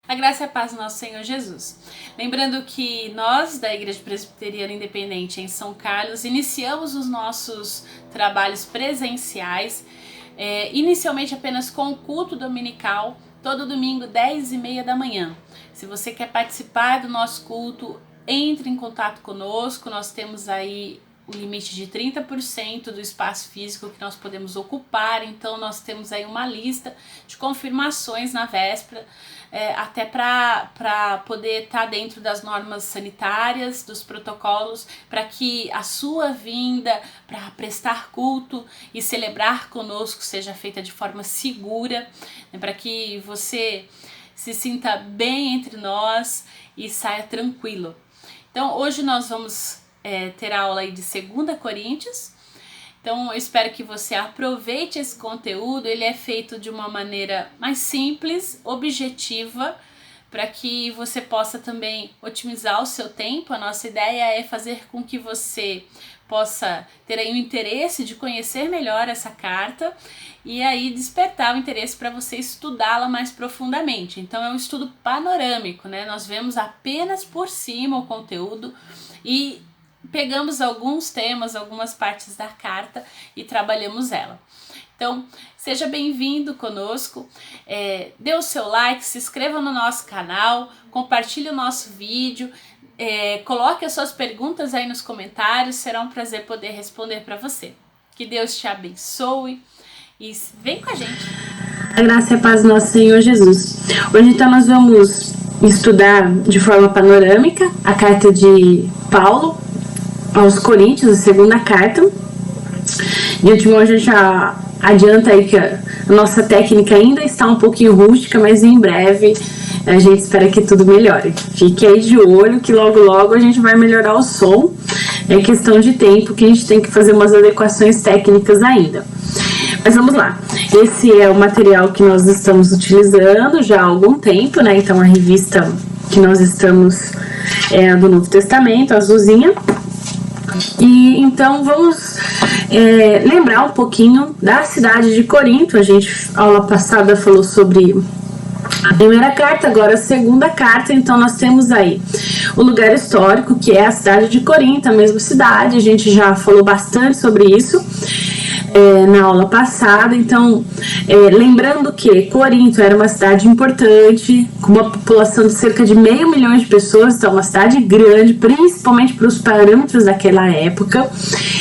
A graça e a paz do nosso Senhor Jesus. Lembrando que nós, da Igreja Presbiteriana Independente em São Carlos, iniciamos os nossos trabalhos presenciais, inicialmente apenas com o culto dominical, todo domingo, 10h30 da manhã. Se você quer participar do nosso culto, entre em contato conosco. Nós temos aí o limite de 30% do espaço físico que nós podemos ocupar, então nós temos aí uma lista de confirmações na véspera, até para poder estar dentro das normas sanitárias, dos protocolos, para que a sua vinda para prestar culto e celebrar conosco seja feita de forma segura, né, para que você se sinta bem entre nós e saia tranquilo. Então hoje nós vamos ter aula aí de 2 Coríntios. Então eu espero que você aproveite esse conteúdo. Ele é feito de uma maneira mais simples, objetiva, para que você possa também otimizar o seu tempo. A nossa ideia é fazer com que você possa ter aí o interesse de conhecer melhor essa carta e aí despertar o interesse para você estudá-la mais profundamente. Então é um estudo panorâmico, né? Nós vemos apenas por cima o conteúdo e pegamos alguns temas, algumas partes da carta e trabalhamos ela. Então, seja bem-vindo conosco, dê o seu like, se inscreva no nosso canal, compartilhe o nosso vídeo, coloque as suas perguntas aí nos comentários, será um prazer poder responder para você. Que Deus te abençoe e vem com a gente. A graça e a paz do nosso Senhor Jesus. Hoje então nós vamos estudar de forma panorâmica a carta de Paulo aos Coríntios, a 2ª carta. De último, a gente já adianta aí que a nossa técnica ainda está um pouquinho rústica, mas em breve a gente espera que tudo melhore. Fique aí de olho que logo logo a gente vai melhorar o som. É questão de tempo que a gente tem que fazer umas adequações técnicas ainda. Mas vamos lá. Esse é o material que nós estamos utilizando já há algum tempo, né? Então a revista que nós estamos é a do Novo Testamento, a azulzinha. E então vamos lembrar um pouquinho da cidade de Corinto. A gente, aula passada, falou sobre a primeira carta, agora a 2ª carta. Então nós temos aí o lugar histórico, que é a cidade de Corinto, a mesma cidade. A gente já falou bastante sobre isso na aula passada. Então, lembrando que Corinto era uma cidade importante, com uma população de cerca de 500 mil de pessoas, então uma cidade grande, principalmente para os parâmetros daquela época,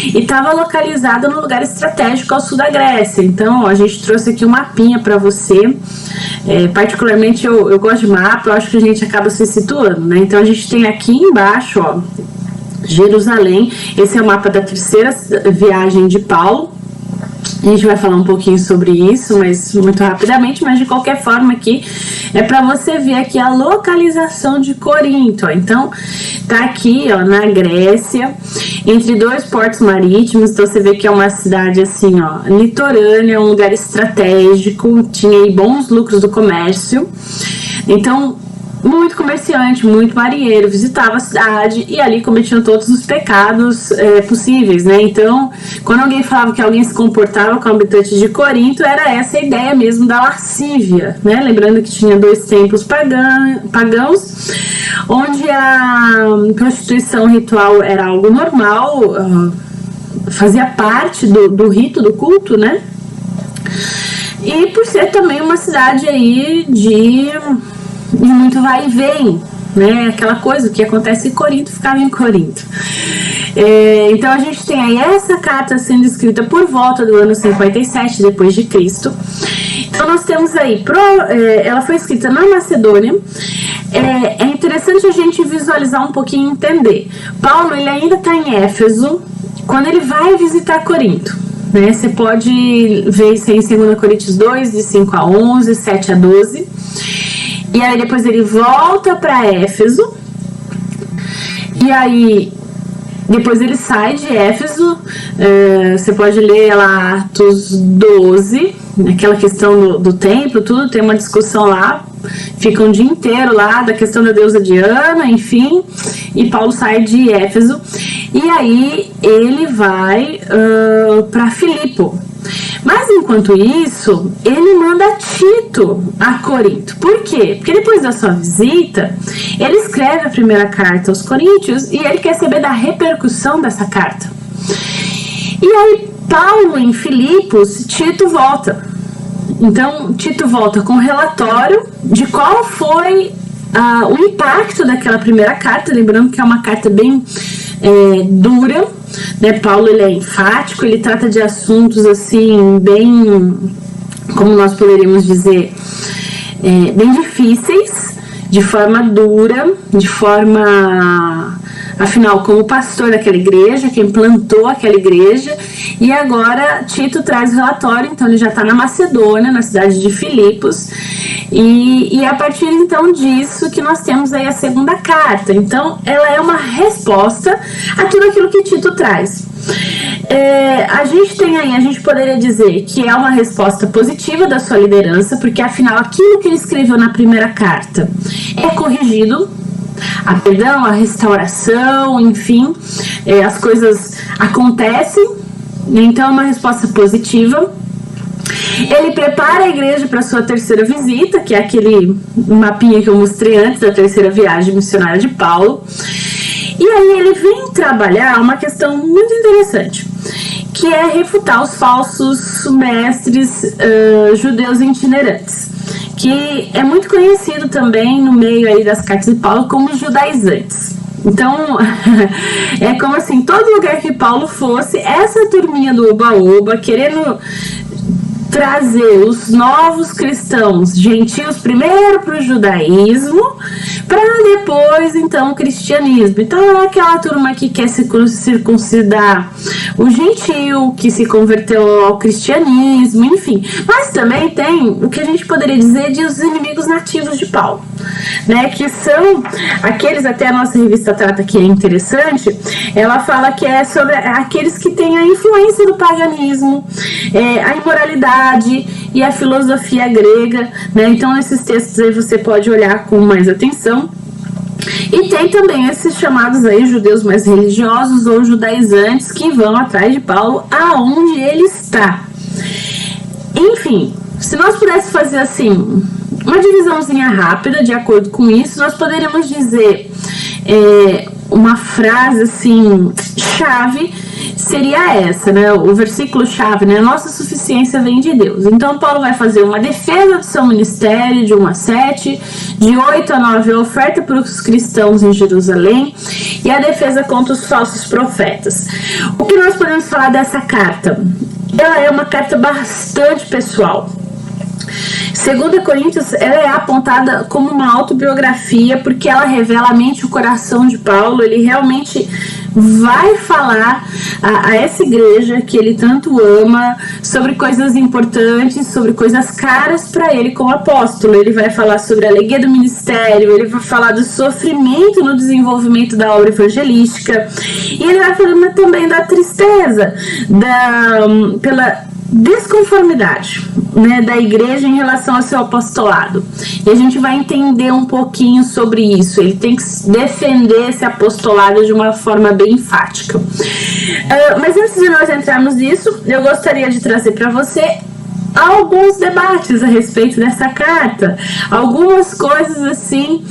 e estava localizada num lugar estratégico ao sul da Grécia. Então, a gente trouxe aqui um mapinha para você. Particularmente eu gosto de mapa, eu acho que a gente acaba se situando, né? Então a gente tem aqui embaixo, ó, Jerusalém. Esse é o mapa da 3ª viagem de Paulo. A gente vai falar um pouquinho sobre isso, mas muito rapidamente, mas de qualquer forma aqui é para você ver aqui a localização de Corinto, ó. Então tá aqui, ó, na Grécia, entre 2 portos marítimos. Então você vê que é uma cidade assim, ó, litorânea, um lugar estratégico, tinha aí bons lucros do comércio. Então muito comerciante, muito marinheiro visitava a cidade e ali cometiam todos os pecados possíveis, né? Então, quando alguém falava que alguém se comportava como habitante de Corinto, era essa a ideia mesmo da lascívia, né? Lembrando que tinha 2 templos pagãos, onde a prostituição ritual era algo normal, fazia parte do rito do culto, né? E por ser também uma cidade aí de muito vai e vem, né? Aquela coisa, o que acontece em Corinto ficava em Corinto. Então a gente tem aí essa carta sendo escrita por volta do ano 57 depois de Cristo. Então nós temos aí, ela foi escrita na Macedônia. É interessante a gente visualizar um pouquinho e entender. Paulo, ele ainda está em Éfeso quando ele vai visitar Corinto, né? Você pode ver isso aí em 2 Coríntios 2, de 5 a 11, 7 a 12. E aí depois ele volta para Éfeso. E aí depois ele sai de Éfeso. Você pode ler lá Atos 12, aquela questão do templo, tudo, tem uma discussão lá. Fica um dia inteiro lá da questão da deusa Diana, enfim. E Paulo sai de Éfeso. E aí ele vai para Filipo. Mas enquanto isso, ele manda Tito a Corinto. Por quê? Porque depois da sua visita, ele escreve a primeira carta aos Coríntios e ele quer saber da repercussão dessa carta. E aí, Paulo em Filipos, Tito volta. Então, Tito volta com um relatório de qual foi o impacto daquela primeira carta, lembrando que é uma carta bem dura, né? Paulo, ele é enfático, ele trata de assuntos assim, bem, como nós poderíamos dizer, bem difíceis, de forma dura, de forma... Afinal, como pastor daquela igreja, quem plantou aquela igreja, e agora Tito traz o relatório, então ele já está na Macedônia, na cidade de Filipos, e a partir então disso que nós temos aí a segunda carta. Então ela é uma resposta a tudo aquilo que Tito traz. A gente poderia dizer que é uma resposta positiva da sua liderança, porque afinal aquilo que ele escreveu na primeira carta é corrigido, a perdão, a restauração, enfim, as coisas acontecem, então é uma resposta positiva. Ele prepara a igreja para a sua terceira visita, que é aquele mapinha que eu mostrei antes da terceira viagem missionária de Paulo. E aí ele vem trabalhar uma questão muito interessante, que é refutar os falsos mestres judeus itinerantes, que é muito conhecido também no meio aí das cartas de Paulo como judaizantes. Então, é como assim, todo lugar que Paulo fosse, essa turminha do oba-oba, querendo trazer os novos cristãos gentios primeiro para o judaísmo, para depois então o cristianismo. Então é aquela turma que quer circuncidar o gentio, que se converteu ao cristianismo, enfim. Mas também tem o que a gente poderia dizer de os inimigos nativos de Paulo, né, que são aqueles, até a nossa revista trata que é interessante, ela fala que é sobre aqueles que têm a influência do paganismo, a imoralidade e a filosofia grega, né? Então esses textos aí você pode olhar com mais atenção. E tem também esses chamados aí judeus mais religiosos ou judaizantes que vão atrás de Paulo aonde ele está. Enfim, se nós pudéssemos fazer assim uma divisãozinha rápida de acordo com isso, nós poderíamos dizer uma frase assim chave seria essa, né? O versículo chave, né? Nossa suficiência vem de Deus. Então Paulo vai fazer uma defesa do seu ministério de 1 a 7, de 8 a 9 a oferta para os cristãos em Jerusalém e a defesa contra os falsos profetas. O que nós podemos falar dessa carta? Ela é uma carta bastante pessoal. 2 Coríntios, ela é apontada como uma autobiografia porque ela revela a mente e o coração de Paulo. Ele realmente vai falar a essa igreja que ele tanto ama sobre coisas importantes, sobre coisas caras para ele como apóstolo. Ele vai falar sobre a alegria do ministério, ele vai falar do sofrimento no desenvolvimento da obra evangelística, e ele vai falando também da tristeza, pela desconformidade, né, da igreja em relação ao seu apostolado. E a gente vai entender um pouquinho sobre isso. Ele tem que defender esse apostolado de uma forma bem enfática. Mas antes de nós entrarmos nisso, eu gostaria de trazer para você alguns debates a respeito dessa carta, algumas coisas assim,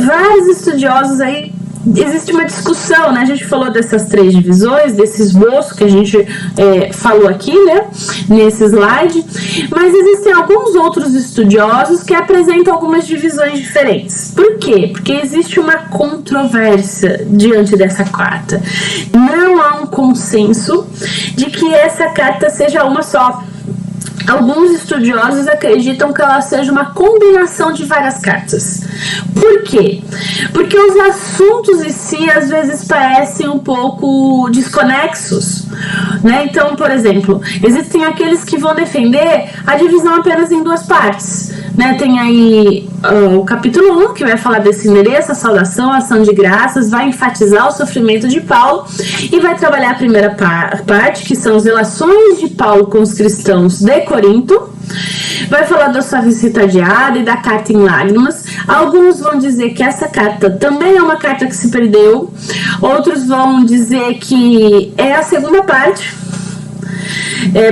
vários estudiosos aí. Existe uma discussão, né? A gente falou dessas 3 divisões, desse esboço que a gente falou aqui, né? Nesse slide, mas existem alguns outros estudiosos que apresentam algumas divisões diferentes. Por quê? Porque existe uma controvérsia diante dessa carta. Não há um consenso de que essa carta seja uma só. Alguns estudiosos acreditam que ela seja uma combinação de várias cartas. Por quê? Porque os assuntos em si às vezes parecem um pouco desconexos, né? Então, por exemplo, existem aqueles que vão defender a divisão apenas em 2 partes, né? Tem aí o capítulo 1, que vai falar desse endereço, a saudação, a ação de graças, vai enfatizar o sofrimento de Paulo e vai trabalhar a primeira parte, que são as relações de Paulo com os cristãos de Corinto. Vai falar da sua visita adiada e da carta em lágrimas. Alguns vão dizer que essa carta também é uma carta que se perdeu. Outros vão dizer que é a segunda parte.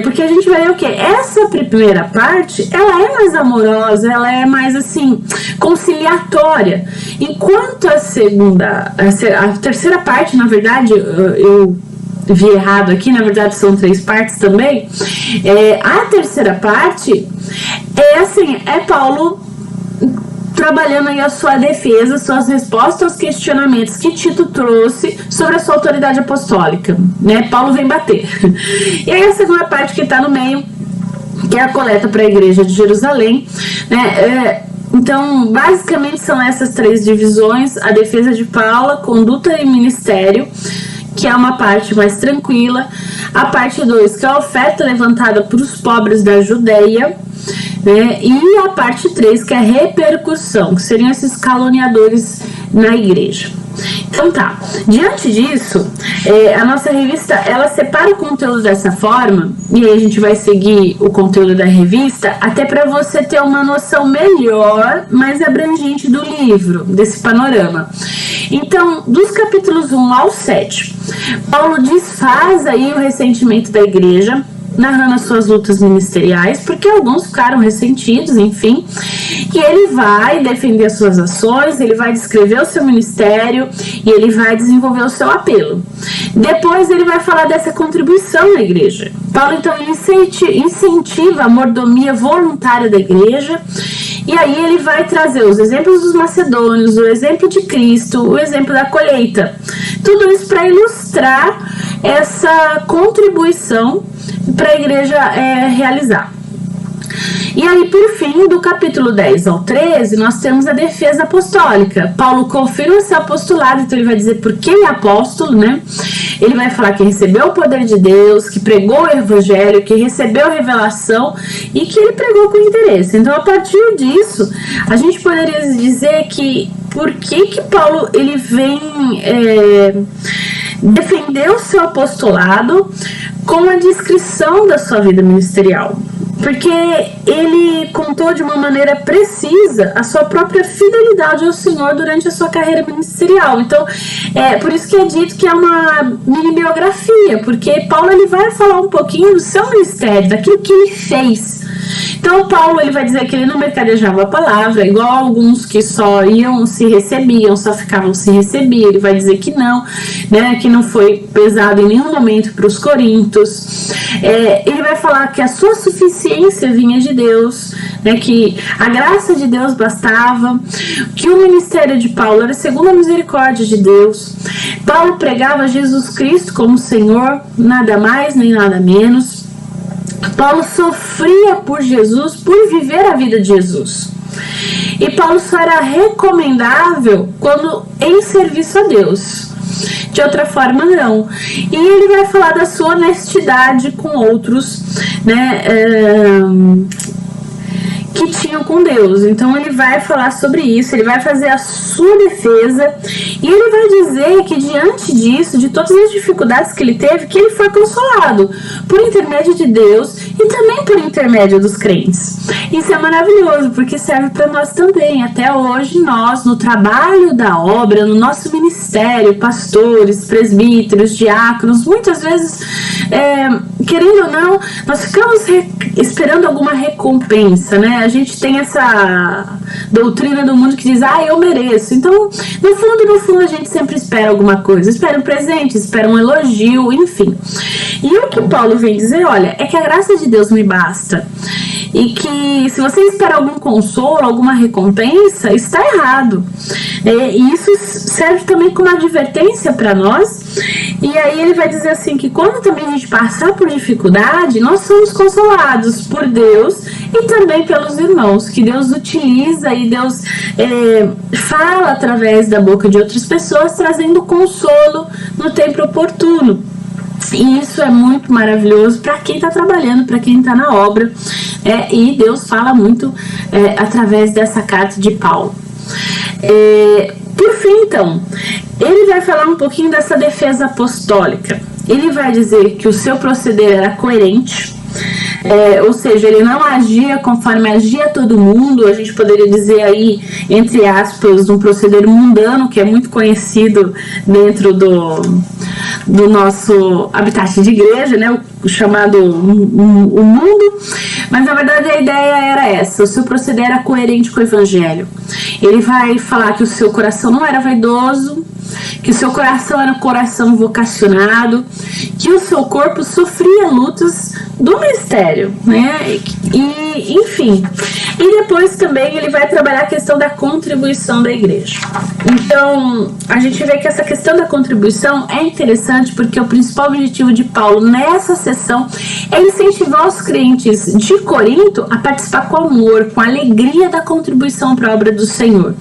Porque a gente vai ver o quê? Essa primeira parte, ela é mais amorosa, ela é mais assim, conciliatória, enquanto a terceira parte, na verdade, eu vi errado aqui, na verdade são 3 partes também. A terceira parte é Paulo trabalhando aí a sua defesa, suas respostas aos questionamentos que Tito trouxe sobre a sua autoridade apostólica, né? Paulo vem bater. E aí a segunda parte que está no meio, que é a coleta para a igreja de Jerusalém, né? Então, basicamente são essas 3 divisões: a defesa de Paulo, conduta e ministério, que é uma parte mais tranquila; a parte 2, que é a oferta levantada para os pobres da Judeia, né? E a parte 3, que é a repercussão, que seriam esses caluniadores na igreja. Então tá, diante disso, a nossa revista, ela separa o conteúdo dessa forma, e aí a gente vai seguir o conteúdo da revista, até para você ter uma noção melhor, mais abrangente do livro, desse panorama. Então, dos capítulos 1 ao 7, Paulo desfaz aí o ressentimento da igreja, narrando as suas lutas ministeriais, porque alguns ficaram ressentidos, enfim, e ele vai defender as suas ações, ele vai descrever o seu ministério e ele vai desenvolver o seu apelo. Depois ele vai falar dessa contribuição na igreja. Paulo, então, ele incentiva a mordomia voluntária da igreja, e aí ele vai trazer os exemplos dos macedônios, o exemplo de Cristo, o exemplo da colheita. Tudo isso para ilustrar essa contribuição para a igreja realizar. E aí, por fim, do capítulo 10 ao 13, nós temos a defesa apostólica. Paulo confirma seu apostolado, então ele vai dizer por que é apóstolo, né? Ele vai falar que recebeu o poder de Deus, que pregou o evangelho, que recebeu revelação e que ele pregou com interesse. Então, a partir disso, a gente poderia dizer que por que Paulo ele vem defender o seu apostolado com a descrição da sua vida ministerial. Porque ele contou de uma maneira precisa a sua própria fidelidade ao Senhor durante a sua carreira ministerial. Então, por isso que é dito que é uma mini biografia, porque Paulo ele vai falar um pouquinho do seu ministério, daquilo que ele fez. Então, Paulo ele vai dizer que ele não mercadejava a palavra, igual alguns que só iam, se recebiam, só ficavam se receber. Ele vai dizer que não, né, que não foi pesado em nenhum momento para os coríntios. Ele vai falar que a sua suficiência vinha de Deus, né, que a graça de Deus bastava, que o ministério de Paulo era segundo a misericórdia de Deus. Paulo pregava Jesus Cristo como Senhor, nada mais nem nada menos. Paulo sofria por Jesus, por viver a vida de Jesus. E Paulo só era recomendável quando em serviço a Deus. De outra forma, não. E ele vai falar da sua honestidade com outros, né, que tinham com Deus. Então ele vai falar sobre isso, ele vai fazer a sua defesa e ele vai dizer que diante disso, de todas as dificuldades que ele teve, que ele foi consolado por intermédio de Deus e também por intermédio dos crentes. Isso é maravilhoso, porque serve para nós também. Até hoje nós, no trabalho da obra, no nosso ministério, pastores, presbíteros, diáconos, muitas vezes, querendo ou não, nós ficamos esperando alguma recompensa, né? A gente tem essa doutrina do mundo que diz, eu mereço. Então, no fundo, a gente sempre espera alguma coisa. Espera um presente, espera um elogio, enfim. E o que Paulo vem dizer, olha, é que a graça de Deus me basta. E que se você espera algum consolo, alguma recompensa, está errado. E isso serve também como advertência para nós. E aí ele vai dizer assim, que quando também a gente passar por dificuldade, nós somos consolados por Deus e também pelos irmãos, que Deus utiliza e Deus fala através da boca de outras pessoas, trazendo consolo no tempo oportuno. E isso é muito maravilhoso para quem está trabalhando, para quem está na obra, e Deus fala muito através dessa carta de Paulo. Por fim, então, ele vai falar um pouquinho dessa defesa apostólica. Ele vai dizer que o seu proceder era coerente, ou seja, ele não agia conforme agia todo mundo. A gente poderia dizer aí, entre aspas, um proceder mundano, que é muito conhecido dentro do nosso habitat de igreja, né, o chamado o mundo, mas na verdade a ideia era essa: o seu proceder era coerente com o evangelho. Ele vai falar que o seu coração não era vaidoso, que o seu coração era um coração vocacionado, que o seu corpo sofria lutas do mistério, né? E, enfim. E depois também ele vai trabalhar a questão da contribuição da igreja. Então, a gente vê que essa questão da contribuição é interessante porque o principal objetivo de Paulo nessa sessão é incentivar os crentes de Corinto a participar com amor, com alegria da contribuição para a obra do Senhor.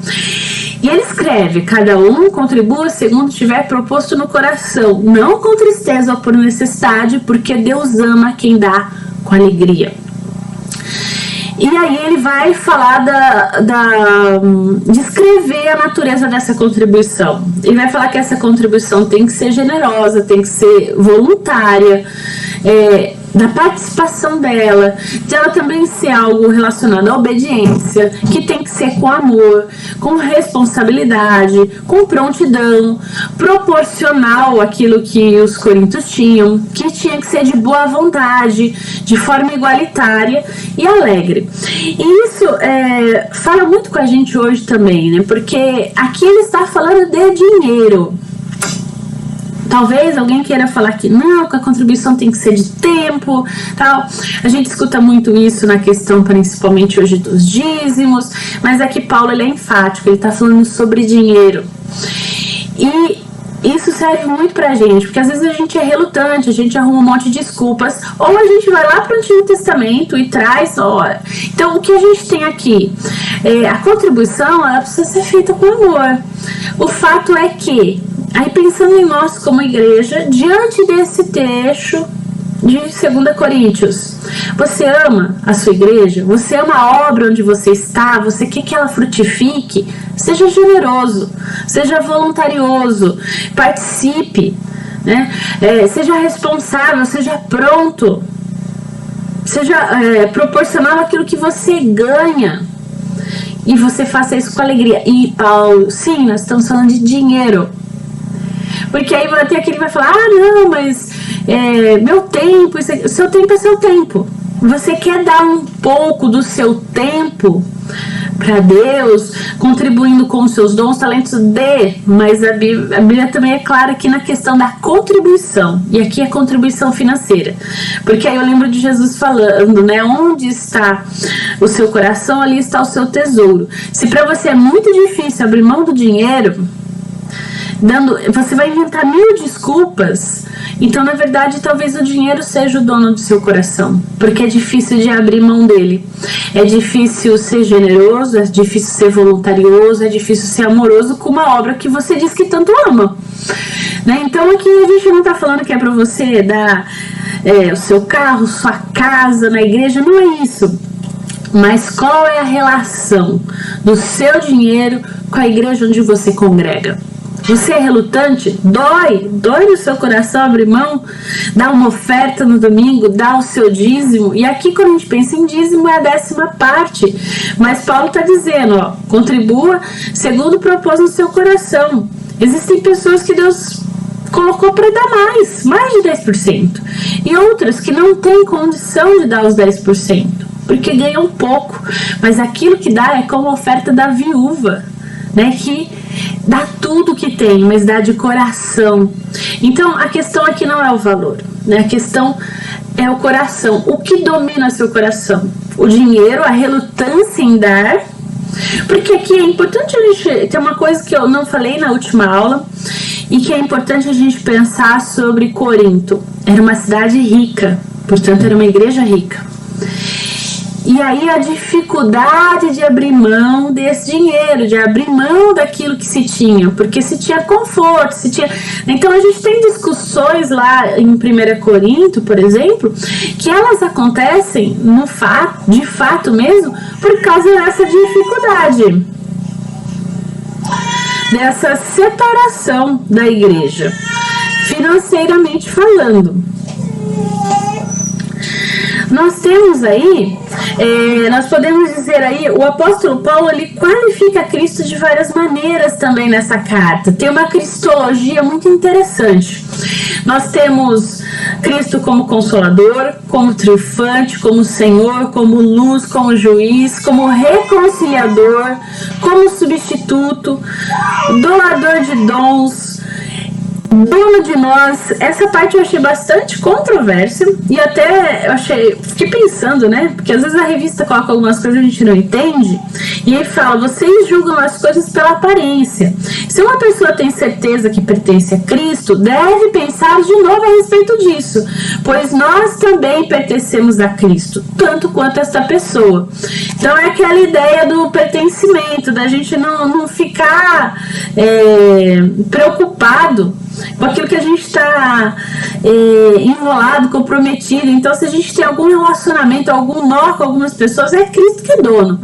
E ele escreve: cada um contribua segundo tiver proposto no coração, não com tristeza ou por necessidade, porque Deus ama quem dá com alegria. E aí ele vai falar descrever a natureza dessa contribuição. Ele vai falar que essa contribuição tem que ser generosa, tem que ser voluntária, da participação dela, de ela também ser algo relacionado à obediência, que tem que ser com amor, com responsabilidade, com prontidão, proporcional àquilo que os coríntios tinham, que tinha que ser de boa vontade, de forma igualitária e alegre. E isso fala muito com a gente hoje também, né? Porque aqui ele está falando de dinheiro. Talvez alguém queira falar que não, que a contribuição tem que ser de tempo, tal. A gente escuta muito isso na questão, principalmente hoje, dos dízimos, mas aqui Paulo ele é enfático, ele está falando sobre dinheiro. E isso serve muito pra gente, porque às vezes a gente é relutante, a gente arruma um monte de desculpas, ou a gente vai lá pro Antigo Testamento e traz, Então, o que a gente tem aqui? A contribuição, ela precisa ser feita com amor. O fato é que, aí pensando em nós como igreja, diante desse trecho de 2 Coríntios, você ama a sua igreja? Você ama a obra onde você está? Você quer que ela frutifique? Seja generoso, seja voluntarioso, participe, né? Seja responsável, seja pronto, seja proporcional àquilo que você ganha. E você faça isso com alegria. E Paulo, sim, nós estamos falando de dinheiro. Porque aí vai ter aquele que vai falar: não, mas meu tempo, o seu tempo é seu tempo. Você quer dar um pouco do seu tempo para Deus, contribuindo com os seus dons, talentos, mas a Bíblia também é clara aqui na questão da contribuição, e aqui é contribuição financeira, porque aí eu lembro de Jesus falando, né, onde está o seu coração, ali está o seu tesouro. Se para você é muito difícil abrir mão do dinheiro, você vai inventar 1000 desculpas. Então, na verdade, talvez o dinheiro seja o dono do seu coração, porque é difícil de abrir mão dele, é difícil ser generoso, é difícil ser voluntarioso, é difícil ser amoroso com uma obra que você diz que tanto ama, né? Então aqui a gente não está falando que é para você dar o seu carro, sua casa na igreja, não é isso. Mas qual é a relação do seu dinheiro com a igreja onde você congrega? Você é relutante? Dói no seu coração abrir mão, dar uma oferta no domingo, dar o seu dízimo. E aqui, quando a gente pensa em dízimo, é a 10ª parte. Mas Paulo está dizendo, contribua segundo o propósito no seu coração. Existem pessoas que Deus colocou para dar mais de 10%. E outras que não têm condição de dar os 10%, porque ganham pouco. Mas aquilo que dá é como a oferta da viúva, né, que dá tudo que tem, mas dá de coração. Então a questão aqui não é o valor, né? A questão é o coração. O que domina seu coração? O dinheiro, a relutância em dar. Porque aqui é importante a gente... Tem uma coisa que eu não falei na última aula e que é importante a gente pensar sobre Corinto. Era uma cidade rica, portanto era uma igreja rica. E aí a dificuldade de abrir mão desse dinheiro, de abrir mão daquilo que se tinha, porque se tinha conforto, se tinha... Então a gente tem discussões lá em 1 Corinto, por exemplo, que elas acontecem de fato mesmo, por causa dessa dificuldade, dessa separação da igreja, financeiramente falando. Nós temos aí, nós podemos dizer aí, o apóstolo Paulo, ele qualifica Cristo de várias maneiras também nessa carta. Tem uma cristologia muito interessante. Nós temos Cristo como Consolador, como triunfante, como Senhor, como luz, como juiz, como reconciliador, como substituto, doador de dons, dono de nós. Essa parte eu achei bastante controversa e até fiquei pensando, né? Porque às vezes a revista coloca algumas coisas que a gente não entende e aí fala, vocês julgam as coisas pela aparência. Se uma pessoa tem certeza que pertence a Cristo, deve pensar de novo a respeito disso, pois nós também pertencemos a Cristo, tanto quanto esta pessoa. Então é aquela ideia do pertencimento, da gente não ficar preocupado com aquilo que a gente está enrolado, comprometido. Então, se a gente tem algum relacionamento, algum nó com algumas pessoas, é Cristo que é dono.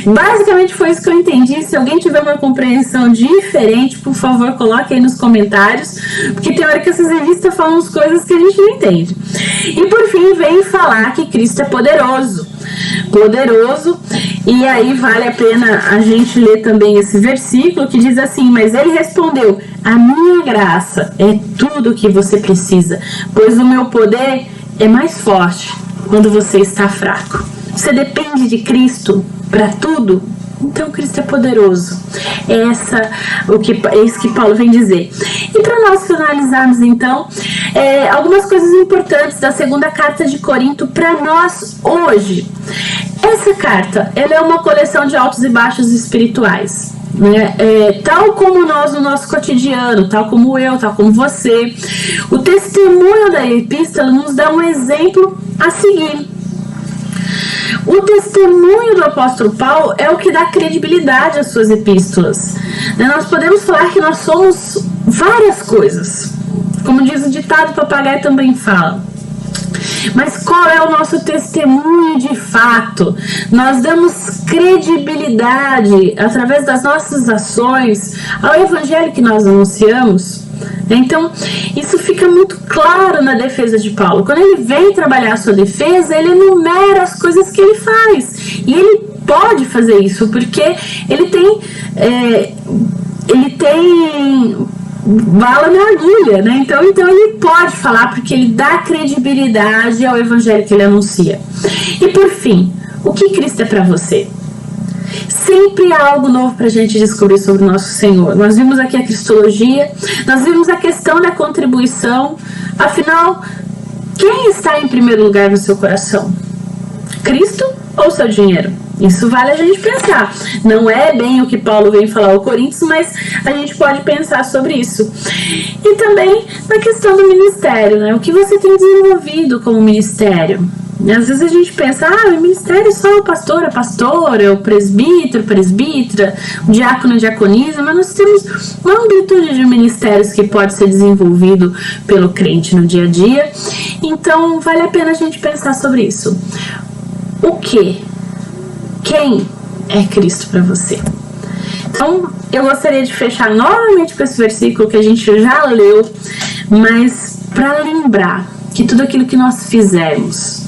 Basicamente foi isso que eu entendi. Se alguém tiver uma compreensão diferente, por favor, coloque aí nos comentários, porque tem hora que essas revistas falam umas coisas que a gente não entende. E por fim, vem falar que Cristo é poderoso. E aí vale a pena a gente ler também esse versículo que diz assim, mas ele respondeu, a minha graça é tudo o que você precisa, pois o meu poder é mais forte quando você está fraco. Você depende de Cristo para tudo? Então Cristo é poderoso. É isso que Paulo vem dizer. E para nós finalizarmos então, algumas coisas importantes da segunda carta de Corinto para nós hoje. Essa carta, ela é uma coleção de altos e baixos espirituais, né? Tal como nós no nosso cotidiano, tal como eu, tal como você. O testemunho da epístola nos dá um exemplo a seguir. O testemunho do apóstolo Paulo é o que dá credibilidade às suas epístolas. Nós podemos falar que nós somos várias coisas. Como diz o ditado, papagaio também fala. Mas qual é o nosso testemunho de fato? Nós damos credibilidade através das nossas ações ao evangelho que nós anunciamos. Então, isso fica muito claro na defesa de Paulo. Quando ele vem trabalhar a sua defesa, ele enumera as coisas que ele faz. E ele pode fazer isso, porque ele tem bala na agulha, né? Então ele pode falar, porque ele dá credibilidade ao evangelho que ele anuncia. E por fim, o que Cristo é para você? Sempre há algo novo para a gente descobrir sobre o nosso Senhor. Nós vimos aqui a cristologia, nós vimos a questão da contribuição. Afinal, quem está em primeiro lugar no seu coração? Cristo ou seu dinheiro? Isso vale a gente pensar. Não é bem o que Paulo vem falar ao Coríntios, mas a gente pode pensar sobre isso. E também na questão do ministério, né? O que você tem desenvolvido como ministério? Às vezes a gente pensa, o ministério é só o pastor, a pastora, o presbítero, presbítera, o diácono, diaconisa, mas nós temos uma amplitude de ministérios que pode ser desenvolvido pelo crente no dia a dia. Então vale a pena a gente pensar sobre isso. Quem é Cristo para você? Então, eu gostaria de fechar novamente com esse versículo que a gente já leu, mas para lembrar que tudo aquilo que nós fizermos,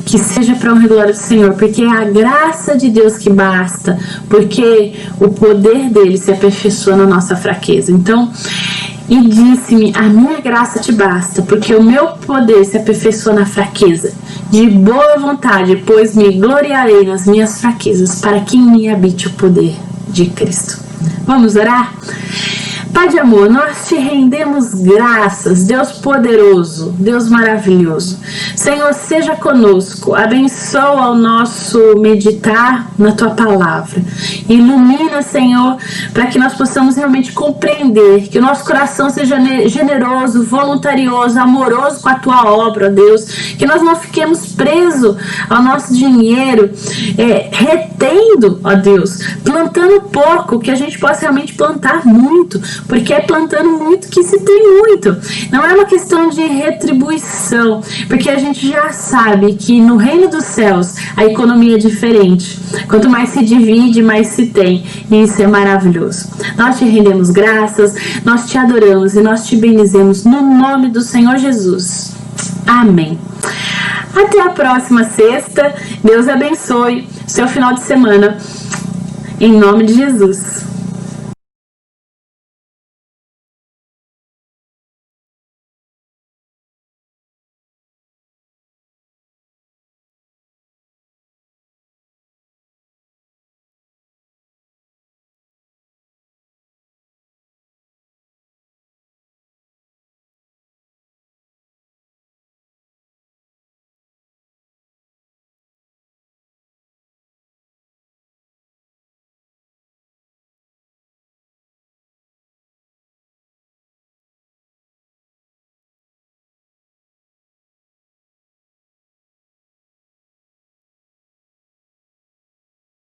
que seja para honra e glória do Senhor, porque é a graça de Deus que basta, porque o poder dele se aperfeiçoa na nossa fraqueza. Então, e disse-me, a minha graça te basta, porque o meu poder se aperfeiçoa na fraqueza. De boa vontade, pois me gloriarei nas minhas fraquezas, para que em mim habite o poder de Cristo. Vamos orar? Pai de amor, nós te rendemos graças, Deus poderoso, Deus maravilhoso. Senhor, seja conosco, abençoa o nosso meditar na Tua Palavra. Ilumina, Senhor, para que nós possamos realmente compreender, que o nosso coração seja generoso, voluntarioso, amoroso com a Tua obra, ó Deus. Que nós não fiquemos presos ao nosso dinheiro, retendo, ó Deus, plantando pouco, que a gente possa realmente plantar muito, porque é plantando muito que se tem muito. Não é uma questão de retribuição, porque a gente já sabe que no reino dos céus a economia é diferente. Quanto mais se divide, mais se tem, e isso é maravilhoso. Nós te rendemos graças, nós te adoramos e nós te bendizemos no nome do Senhor Jesus. Amém. Até a próxima sexta. Deus abençoe seu final de semana. Em nome de Jesus.